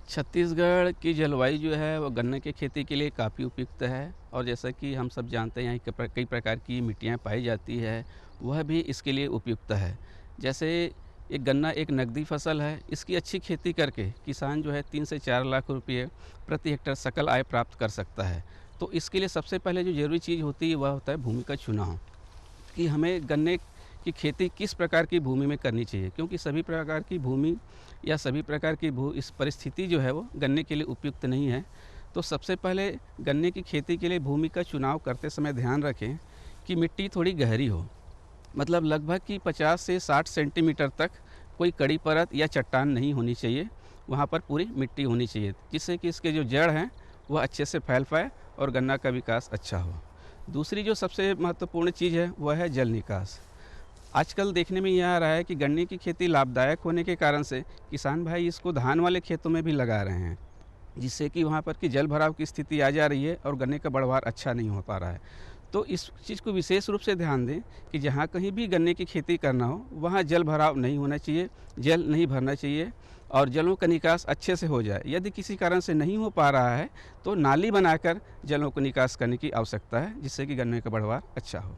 छत्तीसगढ़ की जलवायु जो है वो गन्ने की खेती के लिए काफ़ी उपयुक्त है और जैसा कि हम सब जानते हैं यहाँ कई प्रकार की मिट्टियाँ पाई जाती है, वह भी इसके लिए उपयुक्त है। जैसे एक गन्ना एक नकदी फसल है, इसकी अच्छी खेती करके किसान जो है 3 से 4 लाख रुपये प्रति हेक्टेयर सकल आय प्राप्त कर सकता है। तो इसके लिए सबसे पहले जो ज़रूरी चीज़ होती है वह होता है भूमि का चुनाव, कि हमें गन्ने की खेती किस प्रकार की भूमि में करनी चाहिए, क्योंकि सभी प्रकार की भूमि या सभी प्रकार की भू इस परिस्थिति जो है वो गन्ने के लिए उपयुक्त नहीं है। तो सबसे पहले गन्ने की खेती के लिए भूमि का चुनाव करते समय ध्यान रखें कि मिट्टी थोड़ी गहरी हो, मतलब लगभग कि 50 से 60 सेंटीमीटर तक कोई कड़ी परत या चट्टान नहीं होनी चाहिए, वहाँ पर पूरी मिट्टी होनी चाहिए, जिससे कि इसके जो जड़ हैं वह अच्छे से फैल पाए और गन्ना का विकास अच्छा हो। दूसरी जो सबसे महत्वपूर्ण चीज़ है वह है जल निकास। आजकल देखने में ये आ रहा है कि गन्ने की खेती लाभदायक होने के कारण से किसान भाई इसको धान वाले खेतों में भी लगा रहे हैं, जिससे कि वहाँ पर कि जल भराव की स्थिति आ जा रही है और गन्ने का बढ़वार अच्छा नहीं हो पा रहा है। तो इस चीज़ को विशेष रूप से ध्यान दें कि जहाँ कहीं भी गन्ने की खेती करना हो वहाँ जल भराव नहीं होना चाहिए, जल नहीं भरना चाहिए और जलों का निकास अच्छे से हो जाए। यदि किसी कारण से नहीं हो पा रहा है तो नाली बनाकर जलों को निकास करने की आवश्यकता है, जिससे कि गन्ने का बढ़वार अच्छा हो।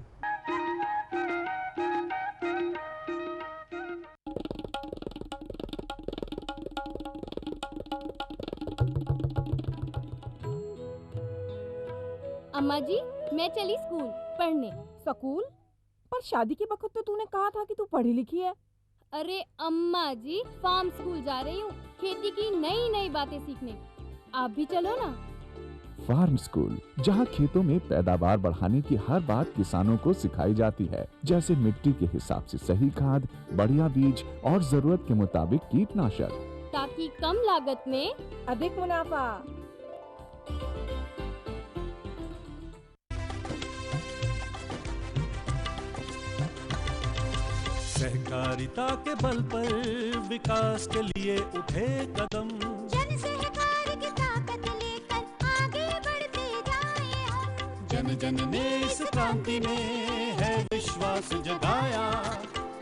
अम्मा जी, मैं चली स्कूल पढ़ने। स्कूल? पर शादी के वक्त तो तूने कहा था कि तू पढ़ी लिखी है। अरे अम्मा जी, फार्म स्कूल जा रही हूँ, खेती की नई नई बातें सीखने। आप भी चलो ना। फार्म स्कूल, जहां खेतों में पैदावार बढ़ाने की हर बात किसानों को सिखाई जाती है, जैसे मिट्टी के हिसाब से सही खाद, बढ़िया बीज और जरूरत के मुताबिक कीटनाशक, ताकि कम लागत में अधिक मुनाफा। सहकारिता के बल पर विकास के लिए उठे कदम, जन सहकार की ताकत लेकर आगे बढ़ते जाएं हम। जन जन ने इस क्रांति में है विश्वास जगाया,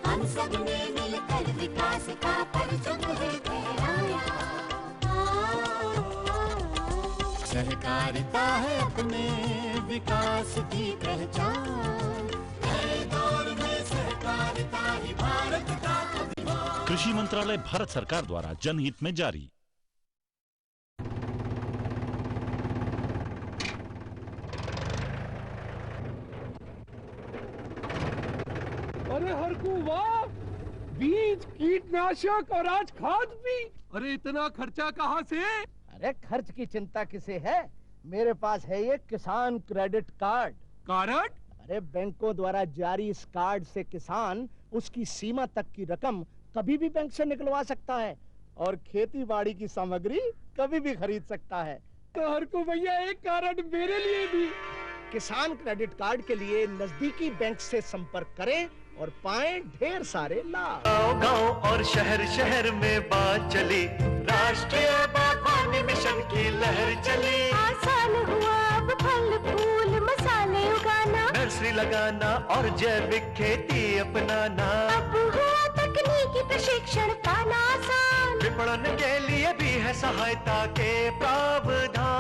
हम सब ने मिलकर विकास का परचम है फहराया। सहकारिता है अपने विकास की पहचान, नए दौर में सहकारिता ही भारत का अभिमान। कृषि मंत्रालय भारत सरकार द्वारा जनहित में जारी। अरे हरकू वाह, बीज, कीटनाशक और आज खाद भी। अरे इतना खर्चा कहाँ से? अरे खर्च की चिंता किसे है, मेरे पास है ये किसान क्रेडिट कार्ड। कार्ड? अरे बैंकों द्वारा जारी इस कार्ड से किसान उसकी सीमा तक की रकम कभी भी बैंक से निकलवा सकता है और खेती बाड़ी की सामग्री कभी भी खरीद सकता है। तो हरकू भैया एक कार्ड मेरे लिए भी। किसान क्रेडिट कार्ड के लिए नजदीकी बैंक से संपर्क करें और पाएं ढेर सारे लाभ। गांव और शहर शहर में बात चली, राष्ट्रीय बागवानी मिशन की लहर चली। आसान हुआ अब फल फूल मसाले उगाना, नर्सरी लगाना और जैविक खेती अपनाना। अब हुआ तकनीकी प्रशिक्षण पाना आसान, विपणन के लिए भी है सहायता के प्रावधान।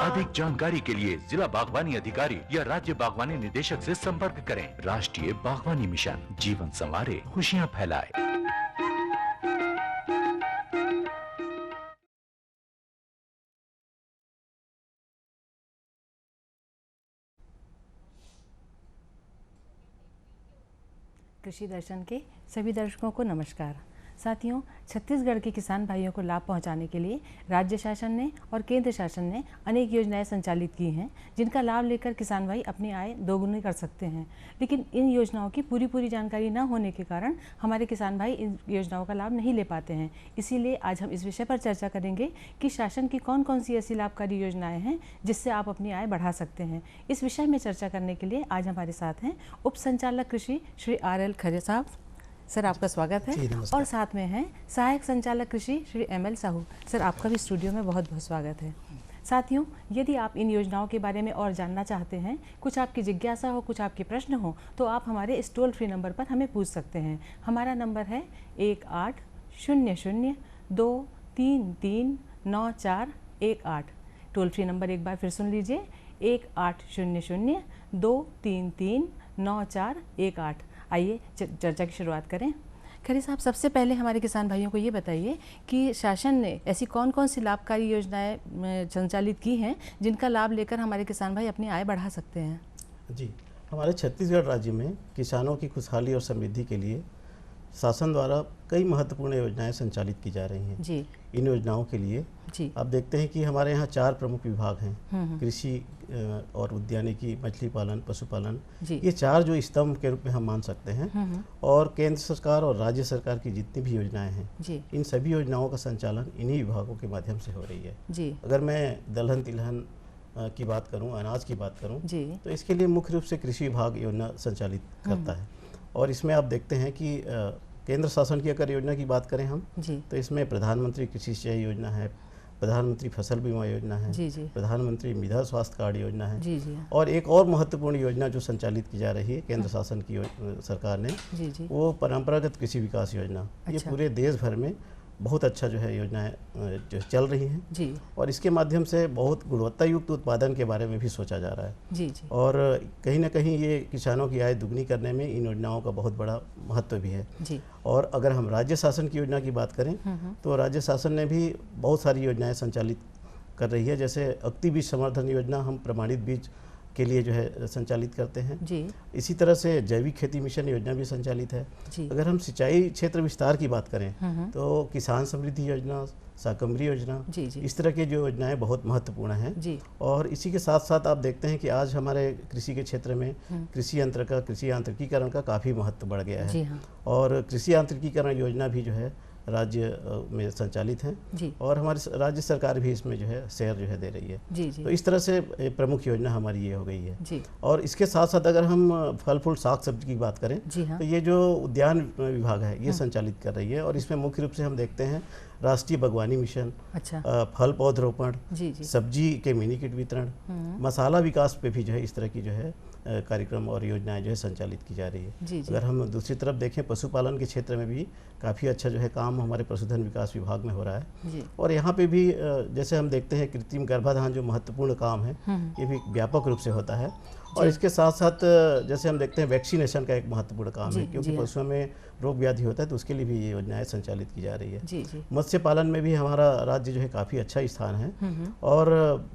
अधिक जानकारी के लिए जिला बागवानी अधिकारी या राज्य बागवानी निदेशक से संपर्क करें। राष्ट्रीय बागवानी मिशन, जीवन संवारे, खुशियां फैलाए। कृषि दर्शन के सभी दर्शकों को नमस्कार। साथियों, छत्तीसगढ़ के किसान भाइयों को लाभ पहुंचाने के लिए राज्य शासन ने और केंद्र शासन ने अनेक योजनाएं संचालित की हैं, जिनका लाभ लेकर किसान भाई अपनी आय दोगुनी कर सकते हैं। लेकिन इन योजनाओं की पूरी जानकारी न होने के कारण हमारे किसान भाई इन योजनाओं का लाभ नहीं ले पाते हैं। इसीलिए आज हम इस विषय पर चर्चा करेंगे कि शासन की कौन कौन सी ऐसी लाभकारी योजनाएँ हैं जिससे आप अपनी आय बढ़ा सकते हैं। इस विषय में चर्चा करने के लिए आज हमारे साथ हैं उप संचालक कृषि श्री RL खरे साहब। सर, आपका स्वागत है। और साथ में हैं सहायक संचालक कृषि श्री ML साहू। सर, आपका भी स्टूडियो में बहुत बहुत स्वागत है। साथियों, यदि आप इन योजनाओं के बारे में और जानना चाहते हैं, कुछ आपकी जिज्ञासा हो, कुछ आपके प्रश्न हो, तो आप हमारे इस टोल फ्री नंबर पर हमें पूछ सकते हैं। हमारा नंबर है 1800 233 9418। टोल फ्री नंबर एक बार फिर सुन लीजिए, 1800-233-9418। आइए चर्चा की शुरुआत करें। खरे साहब, सबसे पहले हमारे किसान भाइयों को ये बताइए कि शासन ने ऐसी कौन कौन सी लाभकारी योजनाएं संचालित की हैं जिनका लाभ लेकर हमारे किसान भाई अपनी आय बढ़ा सकते हैं। जी, हमारे छत्तीसगढ़ राज्य में किसानों की खुशहाली और समृद्धि के लिए शासन द्वारा कई महत्वपूर्ण योजनाएं संचालित की जा रही हैं। जी। इन योजनाओं के लिए जी। आप देखते हैं कि हमारे यहाँ 4 प्रमुख विभाग हैं, कृषि और उद्यानिकी, मछली पालन, पशुपालन। ये 4 जो स्तंभ के रूप में हम मान सकते हैं। और केंद्र सरकार और राज्य सरकार की जितनी भी योजनाएं हैं, इन सभी योजनाओं का संचालन इन्हीं विभागों के माध्यम से हो रही है। जी। अगर मैं दलहन तिलहन की बात करूं, अनाज की बात करूं, तो इसके लिए मुख्य रूप से कृषि विभाग योजना संचालित करता है। और इसमें आप देखते हैं कि केंद्र शासन की अगर योजना की बात करें हम, तो इसमें प्रधानमंत्री कृषि सिंचाई योजना है, प्रधानमंत्री फसल बीमा योजना है, प्रधानमंत्री मृदा स्वास्थ्य कार्ड योजना है, और एक और महत्वपूर्ण योजना जो संचालित की जा रही है केंद्र शासन की सरकार ने, वो परंपरागत कृषि विकास योजना। ये पूरे देश भर में बहुत अच्छा जो है योजनाएं जो चल रही हैं। जी। और इसके माध्यम से बहुत गुणवत्ता युक्त उत्पादन के बारे में भी सोचा जा रहा है। जी जी। और कहीं ना कहीं ये किसानों की आय दुगनी करने में इन योजनाओं का बहुत बड़ा महत्व भी है। जी। और अगर हम राज्य शासन की योजना की बात करें, तो राज्य शासन ने भी बहुत सारी योजनाएं संचालित कर रही है। जैसे अक्ति बीज संवर्धन योजना हम प्रमाणित बीज के लिए जो है संचालित करते हैं। जी। इसी तरह से जैविक खेती मिशन योजना भी संचालित है। अगर हम सिंचाई क्षेत्र विस्तार की बात करें, तो किसान समृद्धि योजना, शाकंभरी योजना, इस तरह की जो योजनाएं बहुत महत्वपूर्ण हैं। और इसी के साथ साथ आप देखते हैं कि आज हमारे कृषि के क्षेत्र में कृषि यंत्र का, कृषि यांत्रिकीकरण का काफ़ी महत्व बढ़ गया है। और कृषि यांत्रिकीकरण योजना भी जो है राज्य में संचालित हैं। और हमारी राज्य सरकार भी इसमें जो है शेयर जो है दे रही है। तो इस तरह से प्रमुख योजना हमारी ये हो गई है। और इसके साथ साथ अगर हम फल फूल साग सब्जी की बात करें, तो ये जो उद्यान विभाग है ये संचालित कर रही है। और इसमें मुख्य रूप से हम देखते हैं राष्ट्रीय बागवानी मिशन, फल पौधरोपण, सब्जी के मिनी किट वितरण, मसाला विकास पे भी जो है इस तरह की जो है कार्यक्रम और योजनाएं जो है संचालित की जा रही है। अगर हम दूसरी तरफ देखें, पशुपालन के क्षेत्र में भी काफ़ी अच्छा जो है काम हमारे पशुधन विकास विभाग में हो रहा है। और यहाँ पे भी जैसे हम देखते हैं कृत्रिम गर्भाधान जो महत्वपूर्ण काम है, ये भी व्यापक रूप से होता है। और इसके साथ साथ जैसे हम देखते हैं वैक्सीनेशन का एक महत्वपूर्ण काम है, क्योंकि पशुओं में रोग व्याधि होता है, तो उसके लिए भी ये योजनाएं संचालित की जा रही है। मत्स्य पालन में भी हमारा राज्य जो है काफ़ी अच्छा स्थान है। और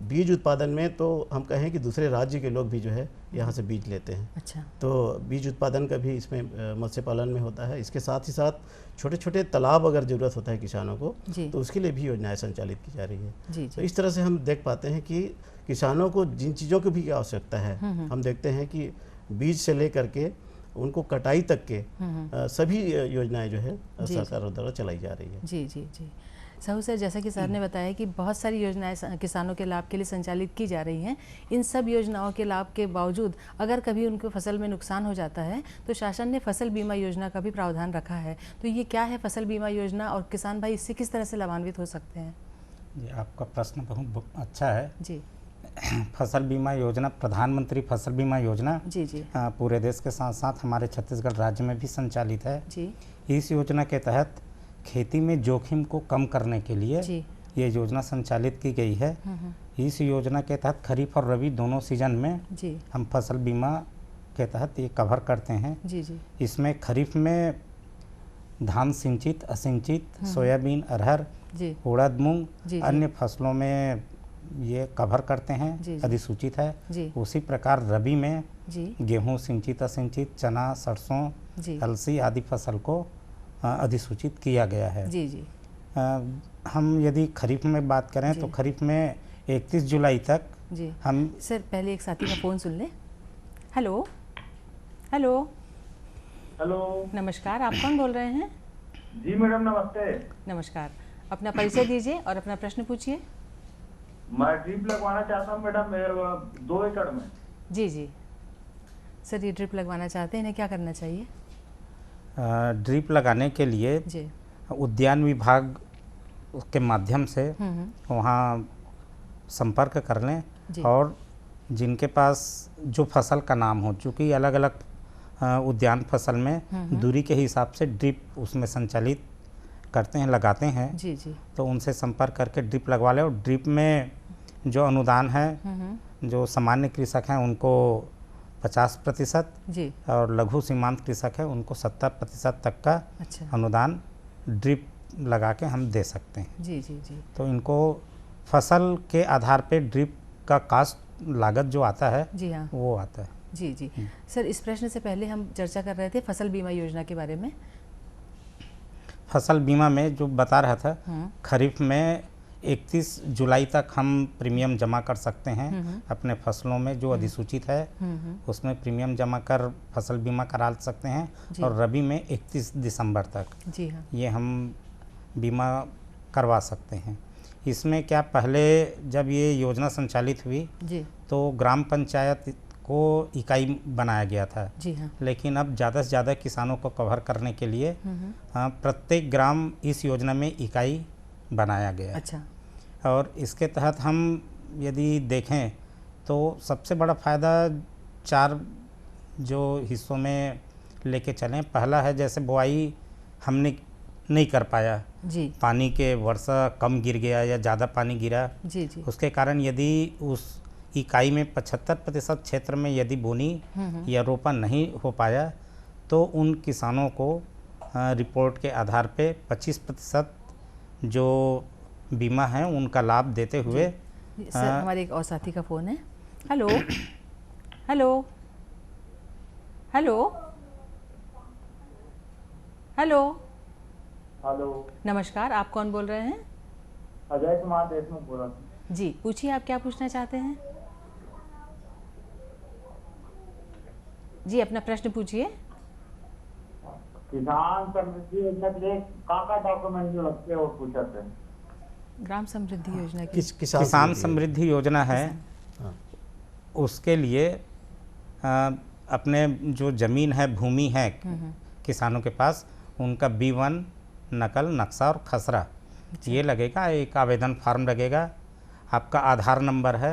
बीज उत्पादन में तो हम कहें कि दूसरे राज्य के लोग भी जो है यहाँ से बीज लेते हैं। अच्छा। तो बीज उत्पादन का भी इसमें मत्स्य पालन में होता है। इसके साथ ही साथ छोटे छोटे तालाब अगर ज़रूरत होता है किसानों को, तो उसके लिए भी योजनाएं संचालित की जा रही है। तो इस तरह से हम देख पाते हैं कि किसानों को जिन चीज़ों की भी आवश्यकता है, हम देखते हैं कि बीज से लेकर के उनको कटाई तक के सभी योजनाएं जो है सरकार द्वारा चलाई जा रही है। जी जी जी। साहू सर, जैसा कि सर ने बताया कि बहुत सारी योजनाएं किसानों के लाभ के लिए संचालित की जा रही हैं। इन सब योजनाओं के लाभ के बावजूद अगर कभी उनको फसल में नुकसान हो जाता है, तो शासन ने फसल बीमा योजना का भी प्रावधान रखा है। तो ये क्या है फसल बीमा योजना, और किसान भाई इससे किस तरह से लाभान्वित हो सकते हैं? जी, आपका प्रश्न बहुत अच्छा है। जी। फसल बीमा योजना, प्रधानमंत्री फसल बीमा योजना जी जी पूरे देश के साथ साथ हमारे छत्तीसगढ़ राज्य में भी संचालित है। जी। इस योजना के तहत खेती में जोखिम को कम करने के लिए ये योजना संचालित की गई है। इस योजना के तहत खरीफ और रबी दोनों सीजन में हम फसल बीमा के तहत ये कवर करते हैं। जी जी। इसमें खरीफ में धान सिंचित, असिंचित, सोयाबीन, अरहर, उड़द, मूंग, अन्य फसलों में ये कवर करते हैं, अधिसूचित है। उसी प्रकार रबी में गेहूं सिंचित, असिंचित, चना, सरसों, अलसी आदि फसल को अधिसूचित किया गया है। जी जी। हम यदि खरीफ में बात करें तो खरीफ में 31 जुलाई तक हम सर पहले एक साथी का फ़ोन सुन लें। हेलो हेलो हेलो, नमस्कार, आप कौन बोल रहे हैं? जी मैडम नमस्ते। नमस्कार, अपना परिचय दीजिए और अपना प्रश्न पूछिए। मैं ड्रिप लगवाना चाहता हूँ मैडम, मेरे 2 एकड़ में। जी जी सर, ये ड्रिप लगवाना चाहते हैं, इन्हें क्या करना चाहिए? ड्रिप लगाने के लिए उद्यान विभाग के माध्यम से वहाँ संपर्क कर लें। और जिनके पास जो फसल का नाम हो, चूँकि अलग अलग उद्यान फसल में दूरी के हिसाब से ड्रिप उसमें संचालित करते हैं, लगाते हैं, जी जी, तो उनसे संपर्क करके ड्रिप लगवा लें। और ड्रिप में जो अनुदान है, जो सामान्य कृषक हैं उनको 50% जी, और लघु सीमांत कृषक है उनको 70% तक का अनुदान ड्रिप लगा के हम दे सकते हैं। जी जी जी। तो इनको फसल के आधार पे ड्रिप का कास्ट लागत जो आता है, जी हाँ, वो आता है। जी जी। सर, इस प्रश्न से पहले हम चर्चा कर रहे थे फसल बीमा योजना के बारे में। फसल बीमा में जो बता रहा था, खरीफ में 31 जुलाई तक हम प्रीमियम जमा कर सकते हैं अपने फसलों में। जो अधिसूचित है उसमें प्रीमियम जमा कर फसल बीमा करा सकते हैं, और रबी में 31 दिसंबर तक जी हाँ, ये हम बीमा करवा सकते हैं। इसमें क्या, पहले जब ये योजना संचालित हुई जी, तो ग्राम पंचायत को इकाई बनाया गया था। जी हाँ, लेकिन अब ज़्यादा से ज़्यादा किसानों को कवर करने के लिए प्रत्येक ग्राम इस योजना में इकाई बनाया गया। अच्छा। और इसके तहत हम यदि देखें तो सबसे बड़ा फ़ायदा 4 जो हिस्सों में लेके चलें। पहला है, जैसे बुआई हमने नहीं कर पाया जी, पानी के वर्षा कम गिर गया या ज़्यादा पानी गिरा, जी जी, उसके कारण यदि उस इकाई में 75% क्षेत्र में यदि बोनी या रोपा नहीं हो पाया, तो उन किसानों को रिपोर्ट के आधार पे 25% जो बीमा है उनका लाभ देते हुए। सर, हमारे एक और साथी का फ़ोन है। Hello hello hello hello hello, नमस्कार, आप कौन बोल रहे हैं? अजय कुमार देशमुख बोल रहा हूँ। जी, पूछिए, आप क्या पूछना चाहते हैं? जी, अपना प्रश्न पूछिए। किसान समृद्धि योजना के लिए का डॉक्यूमेंट जो लगते हैं वो पूछा थे। ग्राम समृद्धि योजना की किसान समृद्धि योजना है, उसके लिए अपने जो ज़मीन है, भूमि है किसानों के पास, उनका B1 नकल, नक्शा और खसरा ये लगेगा। एक आवेदन फार्म लगेगा, आपका आधार नंबर है,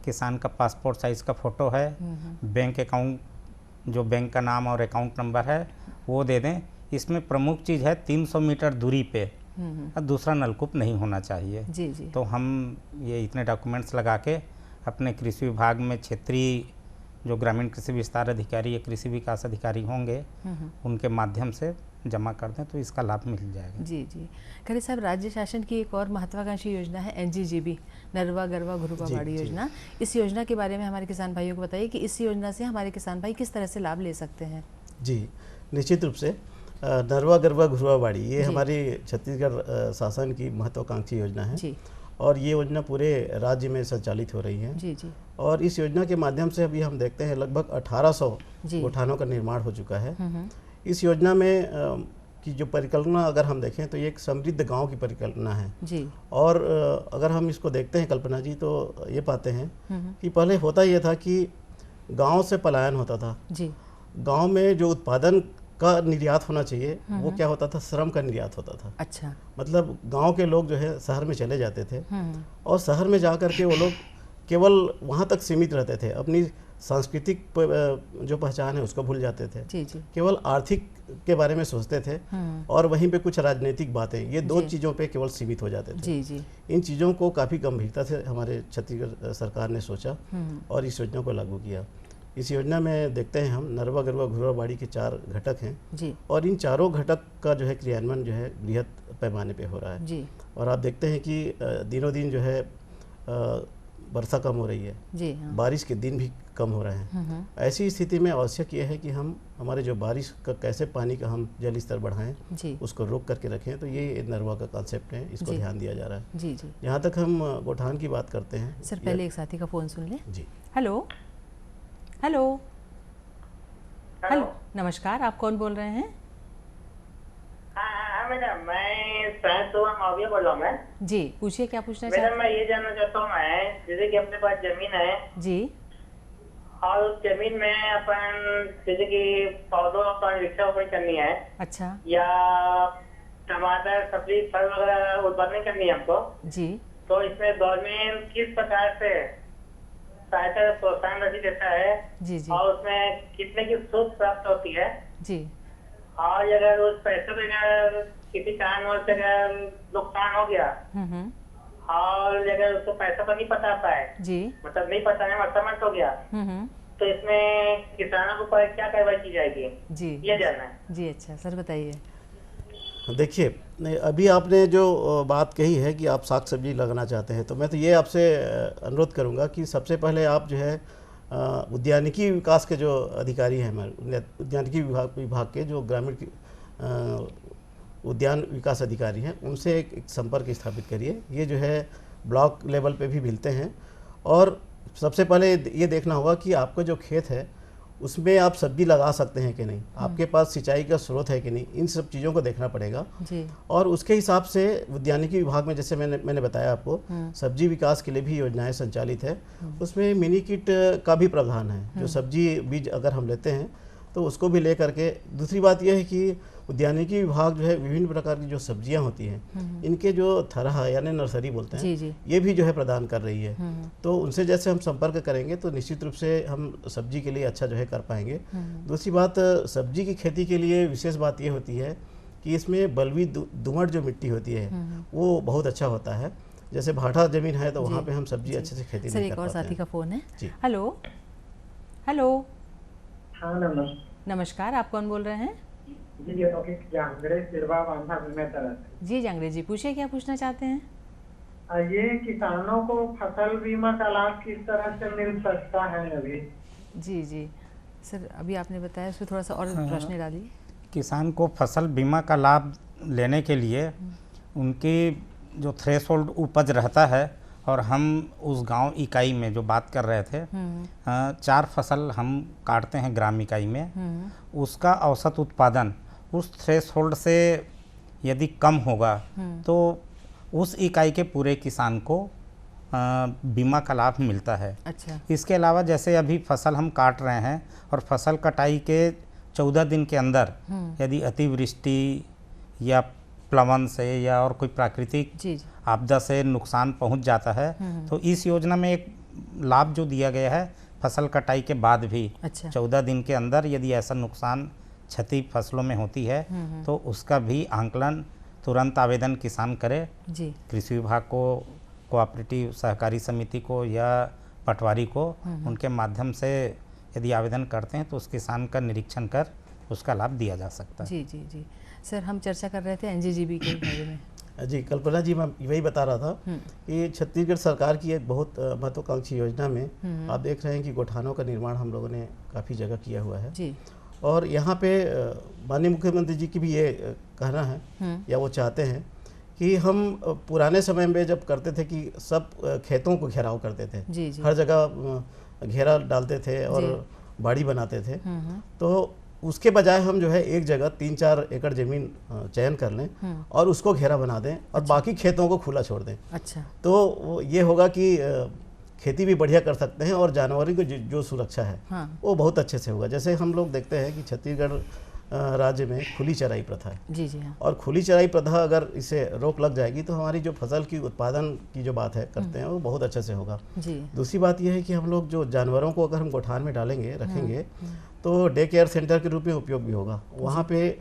किसान का पासपोर्ट साइज़ का फ़ोटो है, बैंक अकाउंट जो बैंक का नाम और अकाउंट नंबर है वो दे दें। इसमें प्रमुख चीज़ है 300 मीटर दूरी पे दूसरा नलकूप नहीं होना चाहिए। जी जी। तो हम ये इतने डॉक्यूमेंट्स लगा के अपने कृषि विभाग में क्षेत्रीय जो ग्रामीण कृषि विस्तार अधिकारी या कृषि विकास अधिकारी होंगे उनके माध्यम से जमा कर दें तो इसका लाभ मिल जाएगा। जी जी। खरे साहब, राज्य शासन की एक और महत्वाकांक्षी योजना है NGGB, नरवा गरवा घुरुवा बाड़ी योजना। इस योजना के बारे में हमारे किसान भाइयों को बताइए कि इस योजना से हमारे किसान भाई किस तरह से लाभ ले सकते हैं। जी, निश्चित रूप से नरवा गरवा घुरुवा बाड़ी ये हमारी छत्तीसगढ़ शासन की महत्वाकांक्षी योजना है जी। और ये योजना पूरे राज्य में संचालित हो रही है। जी जी। और इस योजना के माध्यम से अभी हम देखते हैं लगभग 1800 गोठानों का निर्माण हो चुका है। इस योजना में की जो परिकल्पना अगर हम देखें तो ये एक समृद्ध गांव की परिकल्पना है जी। और अगर हम इसको देखते हैं कल्पना जी तो ये पाते हैं कि पहले होता ये था कि गांव से पलायन होता था जी। गांव में जो उत्पादन का निर्यात होना चाहिए वो क्या होता था, श्रम का निर्यात होता था। अच्छा। मतलब गांव के लोग जो है शहर में चले जाते थे और शहर में जा कर के वो लोग केवल वहाँ तक सीमित रहते थे, अपनी सांस्कृतिक जो पहचान है उसको भूल जाते थे। जी जी। केवल आर्थिक के बारे में सोचते थे और वहीं पे कुछ राजनीतिक बातें, ये दो चीज़ों पे केवल सीमित हो जाते थे। जी जी। इन चीज़ों को काफ़ी गंभीरता से हमारे छत्तीसगढ़ सरकार ने सोचा और इस योजना को लागू किया। इस योजना में देखते हैं हम नरवा गरवा घुरुवा बाड़ी के 4 घटक हैं जी। और इन चारों घटक का जो है क्रियान्वयन जो है बृहद पैमाने पे हो रहा है जी। और आप देखते हैं कि दिनों दिन जो है वर्षा कम हो रही है जी। हाँ। बारिश के दिन भी कम हो रहे हैं। ऐसी स्थिति में आवश्यक यह है कि हम हमारे जो बारिश का कैसे पानी का हम जल स्तर बढ़ाएं जी। उसको रोक करके रखें, तो ये नरवा का कॉन्सेप्ट है, इसको ध्यान दिया जा रहा है। जी जी। यहाँ तक हम गोठान की बात करते हैं सर, पहले एक साथी का फ़ोन सुन लें। जी। हेलो हेलो हेलो, नमस्कार, आप कौन बोल रहे हैं? हाँ मैडम, मैं माविया बोल रहा हूँ। मैं जी, पूछिए, क्या पूछना चाहते हैं? मैडम, मैं ये जानना चाहता हूँ, मैं जैसे कि अपने पास जमीन है जी और उस जमीन में अपन जैसे कि पौधों का वृक्षारोपण करनी है, अच्छा, या टमाटर सब्जी फल वगैरह उत्पादन करनी है हमको जी, तो इसमें गवर्नमेंट किस प्रकार से सहायता प्रोत्साहन राशि देता है जी जी, और उसमें कितने की सूद प्राप्त होती है जी, और अगर उस पैसे में किसी कारणवश अगर नुकसान हो गया और अगर उसको पैसा तो नहीं पता पाए जी, मतलब नहीं पताने में असमर्थ हो गया, तो इसमें किसानों को पर क्या कार्रवाई की जाएगी जी, ये जानना है। जी अच्छा सर बताइए। देखिए, अभी आपने जो बात कही है कि आप साग सब्जी लगाना चाहते हैं, तो मैं तो ये आपसे अनुरोध करूंगा कि सबसे पहले आप जो है उद्यानिकी विकास के जो अधिकारी हैं हमारे उद्यानिकी विभाग के जो ग्रामीण उद्यान विकास अधिकारी हैं, उनसे एक संपर्क स्थापित करिए। ये जो है ब्लॉक लेवल पे भी मिलते हैं। और सबसे पहले ये देखना होगा कि आपका जो खेत है उसमें आप सब्जी लगा सकते हैं कि नहीं, आपके पास सिंचाई का स्रोत है कि नहीं, इन सब चीज़ों को देखना पड़ेगा जी। और उसके हिसाब से उद्यानिकी विभाग में जैसे मैंने बताया आपको सब्जी विकास के लिए भी योजनाएं संचालित है। उसमें मिनी किट का भी प्रावधान है। जो सब्जी बीज अगर हम लेते हैं तो उसको भी ले करके, दूसरी बात यह है कि उद्यानिकी विभाग जो है विभिन्न प्रकार की जो सब्जियां होती हैं इनके जो थरह यानी नर्सरी बोलते हैं जी। ये भी जो है प्रदान कर रही है। तो उनसे जैसे हम संपर्क करेंगे तो निश्चित रूप से हम सब्जी के लिए अच्छा जो है कर पाएंगे। दूसरी बात, सब्जी की खेती के लिए विशेष बात ये होती है कि इसमें बलुई दोमट जो मिट्टी होती है वो बहुत अच्छा होता है। जैसे भाटा जमीन है तो वहाँ पे हम सब्जी अच्छे से खेती नहीं कर पाते हैं। सर एक और साथी का फोन है। जी हेलो हेलो। हाँ नमस्कार, आप कौन बोल रहे हैं? जी जी जांगड़े जी, पूछिए क्या पूछना चाहते हैं? ये किसानों को फसल बीमा का लाभ किस तरह से मिल सकता है अभी? जी जी सर, अभी आपने बताया, उसमें थोड़ा सा और प्रश्न डालिए। किसान को फसल बीमा का लाभ लेने के लिए उनकी जो थ्रेशोल्ड उपज रहता है, और हम उस गांव इकाई में जो बात कर रहे थे 4 फसल हम काटते हैं ग्राम इकाई में, उसका औसत उत्पादन उस थ्रेशोल्ड से यदि कम होगा तो उस इकाई के पूरे किसान को बीमा का लाभ मिलता है। अच्छा। इसके अलावा जैसे अभी फसल हम काट रहे हैं और फसल कटाई के 14 दिन के अंदर यदि अतिवृष्टि या प्लवन से या और कोई प्राकृतिक आपदा से नुकसान पहुंच जाता है तो इस योजना में एक लाभ जो दिया गया है, फसल कटाई के बाद भी 14 दिन के अंदर यदि ऐसा नुकसान क्षति फसलों में होती है तो उसका भी आंकलन तुरंत आवेदन किसान करे जी। कृषि विभाग को, कोऑपरेटिव सहकारी समिति को या पटवारी को, उनके माध्यम से यदि आवेदन करते हैं तो उस किसान का निरीक्षण कर उसका लाभ दिया जा सकता है। जी जी जी सर, हम चर्चा कर रहे थे एनजीजीबी के बारे में। जी कल्पना जी, मैं वही बता रहा था कि छत्तीसगढ़ सरकार की एक बहुत महत्वाकांक्षी योजना में आप देख रहे हैं कि गोठानों का निर्माण हम लोगों ने काफ़ी जगह किया हुआ है जी। और यहाँ पे माननीय मुख्यमंत्री जी की भी ये कहना है या वो चाहते हैं कि हम पुराने समय में जब करते थे कि सब खेतों को घेराव करते थे जी जी। हर जगह घेरा डालते थे और बाड़ी बनाते थे, तो उसके बजाय हम जो है एक जगह 3-4 एकड़ ज़मीन चयन कर लें और उसको घेरा बना दें और बाकी खेतों को खुला छोड़ दें। अच्छा। तो ये होगा कि खेती भी बढ़िया कर सकते हैं और जानवरों की जो सुरक्षा है वो बहुत अच्छे से होगा। जैसे हम लोग देखते हैं कि छत्तीसगढ़ राज्य में खुली चराई प्रथा है जी जी हाँ। और खुली चराई प्रथा अगर इसे रोक लग जाएगी तो हमारी जो फसल की उत्पादन की जो बात है करते हैं वो बहुत अच्छे से होगा जी। दूसरी बात यह है कि हम लोग जो जानवरों को अगर हम गोठान में डालेंगे रखेंगे तो डे केयर सेंटर के रूप में उपयोग भी होगा। वहाँ पे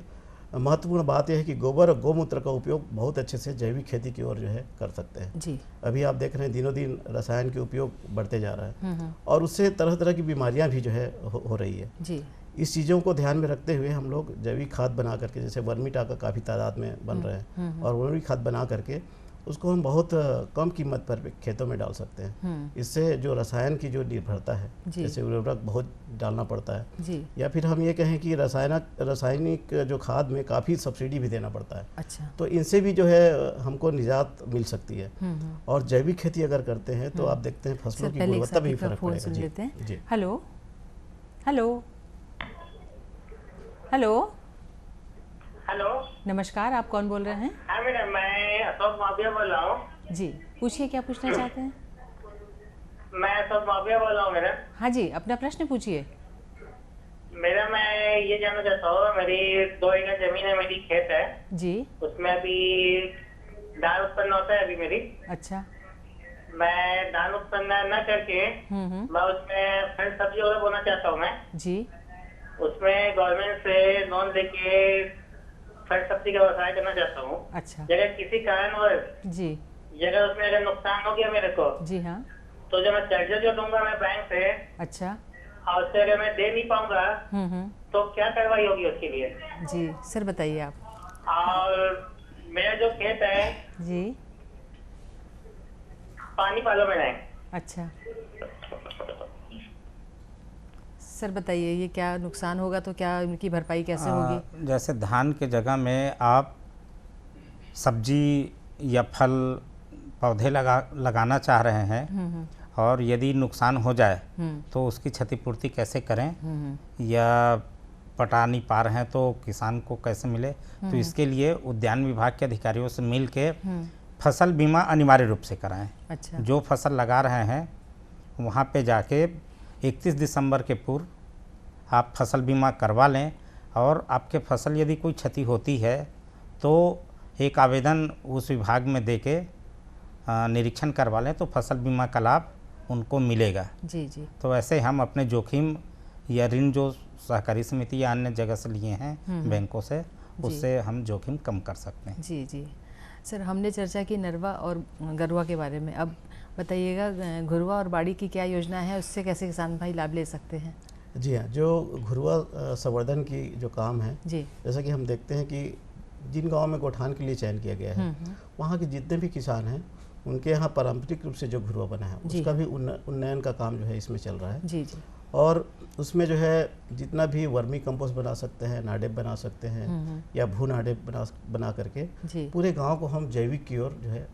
महत्वपूर्ण बात यह है कि गोबर और गौमूत्र का उपयोग बहुत अच्छे से जैविक खेती की ओर जो है कर सकते हैं जी। अभी आप देख रहे हैं दिनों दिन रसायन के उपयोग बढ़ते जा रहा है और उससे तरह तरह की बीमारियां भी जो है हो रही है जी। इस चीज़ों को ध्यान में रखते हुए हम लोग जैविक खाद बना करके, जैसे वर्मी टाका काफ़ी तादाद में बन रहे हैं और वर्मी खाद बना करके उसको हम बहुत कम कीमत पर खेतों में डाल सकते हैं। इससे जो रसायन की जो निर्भरता है, जैसे उर्वरक बहुत डालना पड़ता है जी। या फिर हम ये कहें कि रासायनिक जो खाद में काफ़ी सब्सिडी भी देना पड़ता है। अच्छा। तो इनसे भी जो है हमको निजात मिल सकती है और जैविक खेती अगर करते हैं तो आप देखते हैं फसलों की गुणवत्ता भी फर्क पड़ेगा। जी। हेलो हेलो हेलो हेलो नमस्कार, आप कौन बोल रहे हैं? हाँ मैडम, मैं अशोक माविया बोल रहा हूँ। जी पूछिए क्या पूछना चाहते हैं? मैं अशोक माविया बोल रहा हूँ मैडम। हाँ जी, अपना प्रश्न पूछिए। मेरा मैं ये जानना चाहता हूँ, मेरी 2 एकड़ जमीन है, मेरी खेत है जी। उसमें अभी धान उत्पन्न होता है अभी मेरी। अच्छा। मैं धान उत्पन्न न करके मैं उसमें फल सब्जी वगैरह बोना चाहता हूँ मैं जी। उसमें गवर्नमेंट से लोन लेके फल सब्जी का व्यवसाय करना चाहता हूँ। अच्छा। अगर किसी कारणवश जी अगर उसमें अगर नुकसान हो गया मेरे को, जी हाँ, तो जो मैं कर्जा जो लूंगा मैं बैंक से, अच्छा, और उससे अगर मैं दे नहीं पाऊंगा तो क्या कार्रवाई होगी उसके लिए? जी सर बताइए आप। और मेरा जो खेत है जी पानी पालो में है। अच्छा सर बताइए ये क्या नुकसान होगा तो क्या उनकी भरपाई कैसे होगी? जैसे धान के जगह में आप सब्जी या फल पौधे लगाना चाह रहे हैं और यदि नुकसान हो जाए तो उसकी क्षतिपूर्ति कैसे करें, या पटा नहीं पा रहे हैं तो किसान को कैसे मिले, तो इसके लिए उद्यान विभाग के अधिकारियों से मिल के फसल बीमा अनिवार्य रूप से कराएं। अच्छा। जो फसल लगा रहे हैं वहाँ पे जाके 31 दिसंबर के पूर्व आप फसल बीमा करवा लें, और आपके फसल यदि कोई क्षति होती है तो एक आवेदन उस विभाग में दे के निरीक्षण करवा लें तो फसल बीमा का लाभ उनको मिलेगा। जी जी। तो ऐसे हम अपने जोखिम या ऋण जो सहकारी समिति या अन्य जगह से लिए हैं बैंकों से, उससे हम जोखिम कम कर सकते हैं। जी जी सर, हमने चर्चा की नरवा और गरुआ के बारे में, अब बताइएगा घुरवा और बाड़ी की क्या योजना है, उससे कैसे किसान भाई लाभ ले सकते हैं? जी हाँ, जो घुरवा संवर्धन की जो काम है जी, जैसा कि हम देखते हैं कि जिन गाँव में गोठान के लिए चयन किया गया है वहाँ के जितने भी किसान हैं उनके यहाँ पारंपरिक रूप से जो घुरवा बना है उसका भी उन्नयन का काम जो है इसमें चल रहा है। जी जी। और उसमें जो है जितना भी वर्मी कंपोस्ट बना सकते हैं, नाडेप बना सकते हैं या भू नाडेप बना करके पूरे गांव को हम जैविक की ओर जो है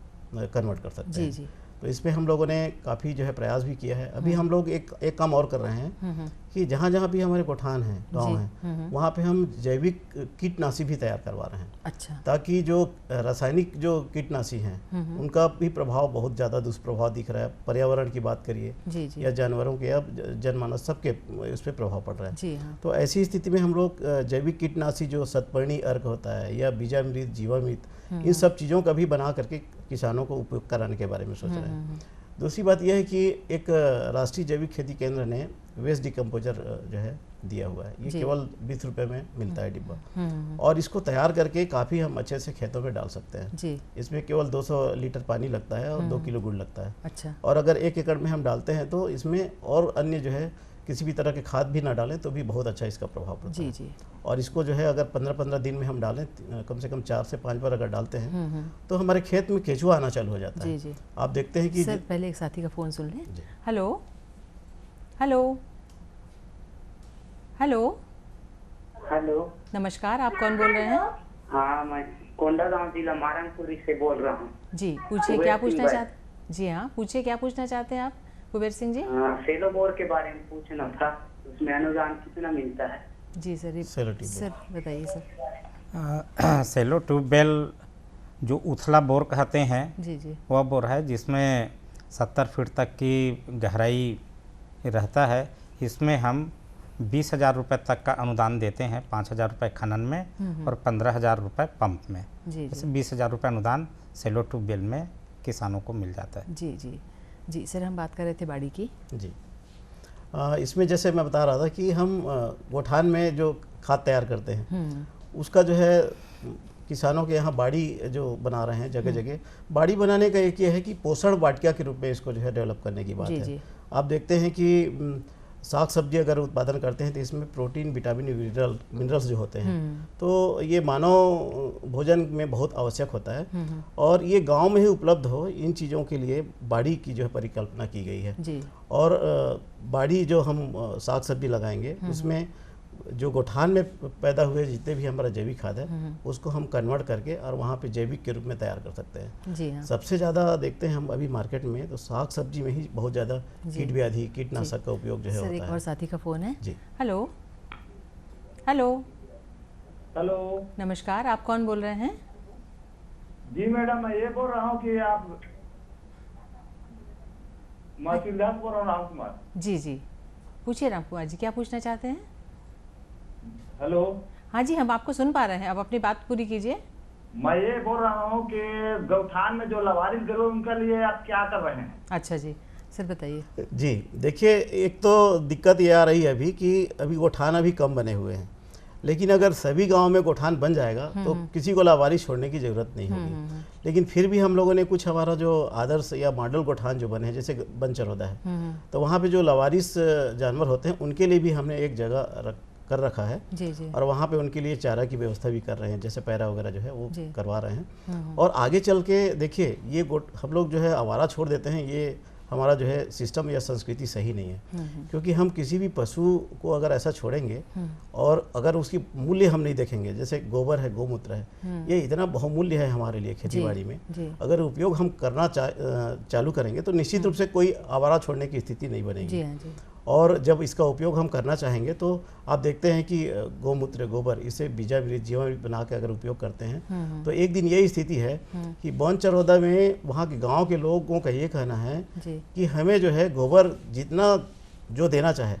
कन्वर्ट कर सकते हैं। जी। तो इसमें हम लोगों ने काफ़ी जो है प्रयास भी किया है। अभी हम लोग एक काम और कर रहे हैं कि जहाँ जहाँ भी हमारे गोठान हैं, गांव हैं, वहाँ पे हम जैविक कीटनाशी भी तैयार करवा रहे हैं। अच्छा। ताकि जो रासायनिक जो कीटनाशी हैं उनका भी प्रभाव बहुत ज़्यादा दुष्प्रभाव दिख रहा है। पर्यावरण की बात करिए या जानवरों के या जनमानस सबके उस पर प्रभाव पड़ रहा है। जी हाँ। तो ऐसी स्थिति में हम लोग जैविक कीटनाशी जो सतपर्णी अर्क होता है या बीजामृत, जीवामृत, इन सब चीज़ों का भी बना करके किसानों को उपयोग कराने के बारे में सोच रहे हैं। दूसरी बात यह है कि एक राष्ट्रीय जैविक खेती केंद्र ने वेस्ट डिकम्पोजर जो है दिया हुआ है। ये केवल 20 रुपए में मिलता है डिब्बा, और इसको तैयार करके काफ़ी हम अच्छे से खेतों में डाल सकते हैं। जी। इसमें केवल 200 लीटर पानी लगता है और 2 किलो गुड़ लगता है। अच्छा। और अगर 1 एकड़ में हम डालते हैं तो इसमें और अन्य जो है किसी भी तरह के खाद भी ना डालें तो भी बहुत अच्छा इसका प्रभाव पड़ता है। जी। और इसको जो है अगर 15-15 दिन में हम डालें, कम से कम 4 से 5 बार अगर डालते हैं तो हमारे खेत में केचुआ आना चालू हो जाता है। जी। आप देखते हैं कि सर पहले एक साथी का फ़ोन सुन लें। हेलो हेलो हेलो हेलो, नमस्कार, आप कौन बोल रहे हैं? हाँ, मैं कोंडागांव जिला मारनपुरी से बोल रहा हूँ। जी पूछिए, क्या पूछना चाहते? जी हाँ पूछिए, क्या पूछना चाहते हैं आप कुबेर सिंह जी? सेलो बोर के बारे में पूछना था, उसमें अनुदान कितना मिलता है? जी सर, सर बताइए सर। सेलो ट्यूबवेल जो उथला बोर कहते हैं, जी जी, वह बोर है जिसमें 70 फीट तक की गहराई रहता है। इसमें हम 20,000 रुपये तक का अनुदान देते हैं, 5,000 रुपये खनन में और 15,000 रुपये पंप में। जैसे 20,000 रुपये अनुदान सेलो ट्यूबवेल में किसानों को मिल जाता है। जी जी जी। सर हम बात कर रहे थे बाड़ी की। जी। इसमें जैसे मैं बता रहा था कि हम गोठान में जो खाद तैयार करते हैं उसका जो है किसानों के यहाँ बाड़ी जो बना रहे हैं जगह जगह, बाड़ी बनाने का एक ये है कि पोषण वाटिका के रूप में इसको जो है डेवलप करने की बात है। आप देखते हैं कि साग सब्जी अगर उत्पादन करते हैं तो इसमें प्रोटीन, विटामिन, मिनरल्स जो होते हैं तो ये मानव भोजन में बहुत आवश्यक होता है, और ये गांव में ही उपलब्ध हो इन चीज़ों के लिए बाड़ी की जो है परिकल्पना की गई है। जी। और बाड़ी जो हम साग सब्जी लगाएंगे उसमें जो गोठान में पैदा हुए जितने भी हमारा जैविक खाद है उसको हम कन्वर्ट करके और वहाँ पे जैविक के रूप में तैयार कर सकते हैं। जी हाँ। सबसे ज़्यादा देखते हैं हम अभी मार्केट में तो साग सब्जी में ही बहुत ज़्यादा कीट व्याधि, कीटनाशक का उपयोग जो है होता है। एक और साथी का फ़ोन है। जी। हेलो हेलो हेलो, नमस्कार, आप कौन बोल रहे हैं? जी मैडम, मैं ये बोल रहा हूँ कि आप, मैं शिवदास बोल रहा हूँ, राम कुमार। जी जी पूछिए राम कुमार जी, क्या पूछना चाहते हैं? हेलो। हाँ जी, हम आपको सुन पा रहे हैं, आप अपनी बात पूरी कीजिए। मैं ये बोल रहा हूँ कि गौठान में जो लवारिस गए उनके लिए आप क्या कर रहे हैं? अच्छा जी, सर बताइए। जी देखिए, एक तो दिक्कत ये आ रही है अभी कि अभी गोठान अभी कम बने हुए हैं। लेकिन अगर सभी गांव में गोठान बन जाएगा तो किसी को लावारिस छोड़ने की जरूरत नहीं होगी। लेकिन फिर भी हम लोगों ने कुछ हमारा जो आदर्श या मॉडल गोठान जो बने हैं, जैसे बन चरौदा है, तो वहाँ पे जो लावारिस जानवर होते हैं उनके लिए भी हमने एक जगह कर रखा है। जी। और वहाँ पे उनके लिए चारा की व्यवस्था भी कर रहे हैं, जैसे पैरा वगैरह जो है वो करवा रहे हैं। और आगे चल के देखिए, ये हम लोग जो है आवारा छोड़ देते हैं, ये हमारा जो है सिस्टम या संस्कृति सही नहीं है। क्योंकि हम किसी भी पशु को अगर ऐसा छोड़ेंगे और अगर उसकी मूल्य हम नहीं देखेंगे, जैसे गोबर है, गोमूत्र है, ये इतना बहुमूल्य है हमारे लिए खेतीबाड़ी में। अगर उपयोग हम करना चालू करेंगे तो निश्चित रूप से कोई आवारा छोड़ने की स्थिति नहीं बनेगी। और जब इसका उपयोग हम करना चाहेंगे तो आप देखते हैं कि गोमूत्र, गोबर, इसे बीजामृत, जीवामृत बना के अगर उपयोग करते हैं तो एक दिन यही स्थिति है कि बन चरौदा में वहाँ के गांव के लोगों का ये कहना है कि हमें जो है गोबर जितना जो देना चाहे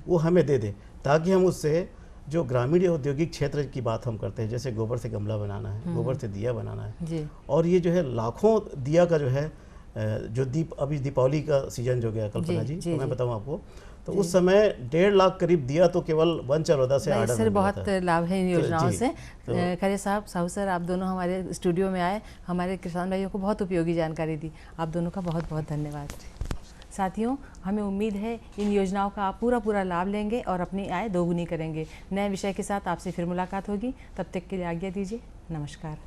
वो हमें दे दे, ताकि हम उससे जो ग्रामीण या औद्योगिक क्षेत्र की बात हम करते हैं, जैसे गोबर से गमला बनाना है, गोबर से दिया बनाना है, और ये जो है लाखों दिया का जो है जो अभी दीपावली का सीजन जो गया कल्पना जी, तो मैं बताऊं आपको, तो उस समय 1.5 लाख करीब दिया तो केवल बन चरौदा से ऑर्डर सर बहुत लाभ है इन योजनाओं से। खरे साहब, साहू सर, आप दोनों हमारे स्टूडियो में आए, हमारे किसान भाइयों को बहुत उपयोगी जानकारी दी, आप दोनों का बहुत बहुत धन्यवाद। साथियों, हमें उम्मीद है इन योजनाओं का आप पूरा लाभ लेंगे और अपनी आय दोगुनी करेंगे। नए विषय के साथ आपसे फिर मुलाकात होगी, तब तक के लिए आज्ञा दीजिए, नमस्कार।